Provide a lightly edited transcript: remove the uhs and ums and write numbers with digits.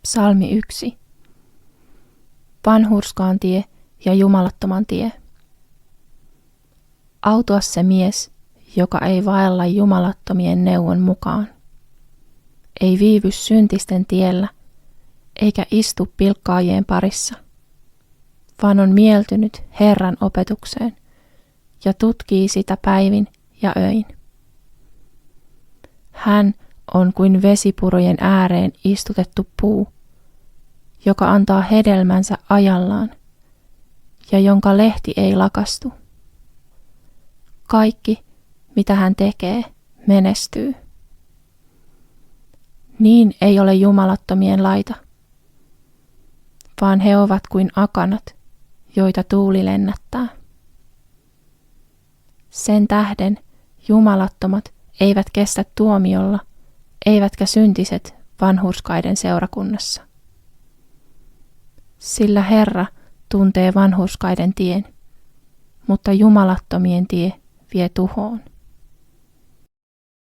Psalmi 1. Vanhurskaan tie ja jumalattoman tie. Autua se mies, joka ei vaella jumalattomien neuvon mukaan. Ei viivy syntisten tiellä, eikä istu pilkkaajien parissa, vaan on mieltynyt Herran opetukseen ja tutkii sitä päivin ja öin. Hän on kuin vesipurojen ääreen istutettu puu, joka antaa hedelmänsä ajallaan ja jonka lehti ei lakastu. Kaikki, mitä hän tekee, menestyy. Niin ei ole jumalattomien laita, vaan he ovat kuin akanat, joita tuuli lennättää. Sen tähden jumalattomat eivät kestä tuomiolla, eivätkä syntiset vanhurskaiden seurakunnassa. Sillä Herra tuntee vanhurskaiden tien, mutta jumalattomien tie vie tuhoon.